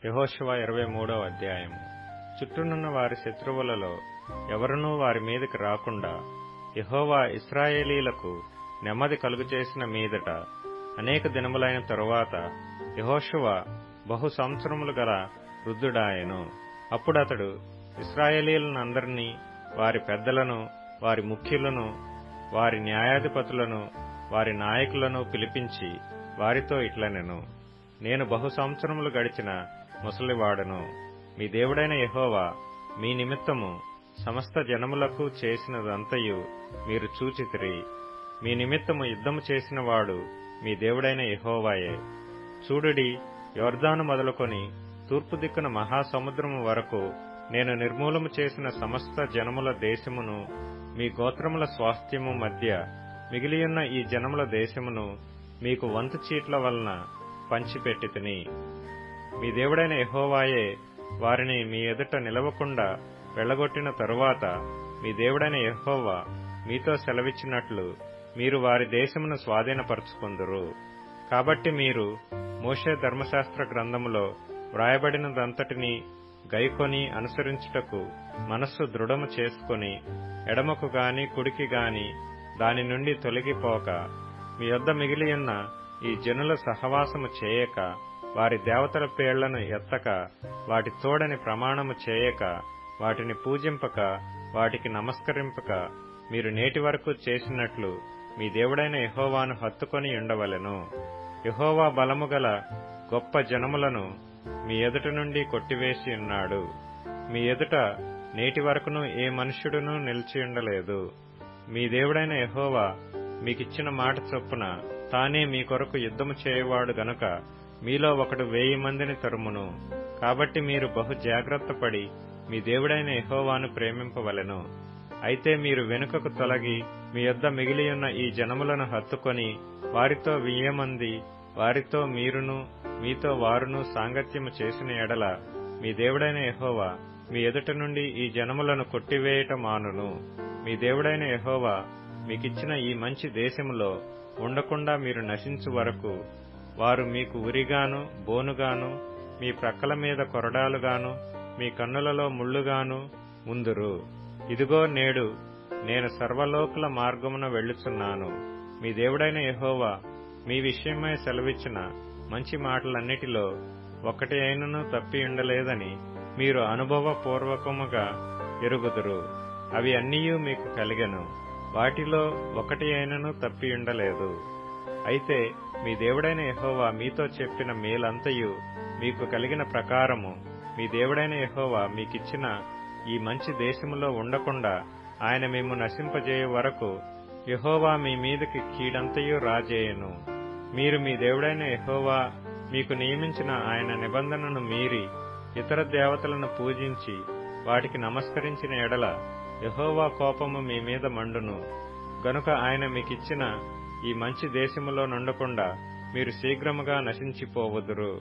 యెహోషువ 23వ అధ్యాయము. చుట్టూనున్న వారి శత్రువులలో ఎవరునూ వారి మీదకి రాకుండా యెహోవా ఇశ్రాయేలీలకు నెమ్మది కలుగచేసిన మీదట అనేక దినములైన తరువాత యెహోషువ బహు సంవత్సరములు గల వృద్ధుడాయెను. అప్పుడతడు ఇశ్రాయేలీయులనందరినీ, వారి పెద్దలను, వారి ముఖ్యులను, వారి న్యాయాధిపతులను, వారి నాయకులను పిలిపించి వారితో ఇట్లనెను: నేను బహు సంవత్సరములు గడిచిన ముసలివాడను. మీ దేవుడైన యెహోవా మీ నిమిత్తము సమస్త జనములకు చేసినదంతయు మీరు చూచితిరి. మీ నిమిత్తము యుద్ధము చేసిన వాడు మీ దేవుడైన యెహోవాయే. చూడుడి, యొర్దాను మొదలుకొని తూర్పు దిక్కున మహాసముద్రము వరకు నేను నిర్మూలము చేసిన సమస్త జనముల దేశమును, మీ గోత్రముల స్వాస్థ్యము మధ్య మిగిలియున్న ఈ జనముల దేశమును మీకు వంతు చీట్ల వలన పంచిపెట్టితిని. మీ దేవుడైన యెహోవాయే వారిని మీ ఎదుట నిలవకుండా వెళ్లగొట్టిన తరువాత మీ దేవుడైన యెహోవా మీతో సెలవిచ్చినట్లు మీరు వారి దేశమును స్వాధీనపరచుకొందురు. కాబట్టి మీరు మోషే ధర్మశాస్త్ర గ్రంథములో వ్రాయబడినదంతటినీ గైకొని అనుసరించుటకు మనస్సు దృఢము చేసుకొని ఎడమకు గాని కుడికి గాని దాని నుండి తొలగిపోక, మీ యొద్ద మిగిలియున్న ఈ జనుల సహవాసము చేయక, వారి దేవతల పేర్లను ఎత్తక, వాటి తోడని ప్రమాణము చేయక, వాటిని పూజింపక, వాటికి నమస్కరింపక, మీరు నేటి వరకు చేసినట్లు మీ దేవుడైన యెహోవాను హత్తుకొని ఉండవలెను. యెహోవా బలము గల గొప్ప జనములను మీ ఎదుట నుండి కొట్టివేసి ఉన్నాడు. మీ ఎదుట నేటి వరకును ఏ మనుష్యుడునూ నిలిచియుండలేదు. మీ దేవుడైన యెహోవా మీకిచ్చిన మాట చొప్పున తానే మీ కొరకు యుద్ధము చేయువాడు గనుక మీలో ఒకడు 1000 మందిని తరుమును. కాబట్టి మీరు బహు జాగ్రత్తపడి మీ దేవుడైన యెహోవాను ప్రేమింపవలెను. అయితే మీరు వెనుకకు తొలగి మీ యొద్ద మిగిలియున్న ఈ జనములను హత్తుకొని వారితో 1000 మంది, వారితో మీరును మీతో వారును సాంగత్యము చేసిన ఎడల మీ దేవుడైన యెహోవా మీ ఎదుట నుండి ఈ జనములను కొట్టివేయట మానును. మీ దేవుడైన యెహోవా మీకిచ్చిన ఈ మంచి దేశములో ఉండకుండా మీరు నశించు వరకు వారు మీకు ఉరిగాను, బోనుగాను, మీ ప్రక్కల మీద కొరడాలుగాను, మీ కన్నులలో ముళ్లుగాను ముందురు. ఇదిగో, నేడు నేను సర్వలోకుల మార్గమున వెళ్ళుచున్నాను. మీ దేవుడైన యెహోవా మీ విషయమై సెలవిచ్చిన మంచి మాటలన్నిటిలో ఒకటి అయినను తప్పి ఉండలేదని మీరు అనుభవపూర్వకముగా ఎరుగుదురు. అవి అన్నీయూ మీకు కలిగెను, వాటిలో ఒకటి అయినను తప్పి ఉండలేదు. అయితే మీ దేవుడైన యెహోవా మీతో చెప్పిన మేలంతయు మీకు కలిగిన ప్రకారము మీ దేవుడైన యెహోవా మీకిచ్చిన ఈ మంచి దేశములో ఉండకుండా ఆయన మేము నశింపజేయు వరకు యెహోవా మీ మీదకి కీడంతయు రాజేయను. మీరు మీ దేవుడైన యెహోవా మీకు నియమించిన ఆయన నిబంధనను మీరి ఇతర దేవతలను పూజించి వాటికి నమస్కరించిన ఎడల యెహోవా కోపము మీ మీద మండును. గనుక ఆయన మీకిచ్చిన ఈ మంచి దేశములో నుండకుండా మీరు శీఘ్రముగా నశించిపోవుదురు.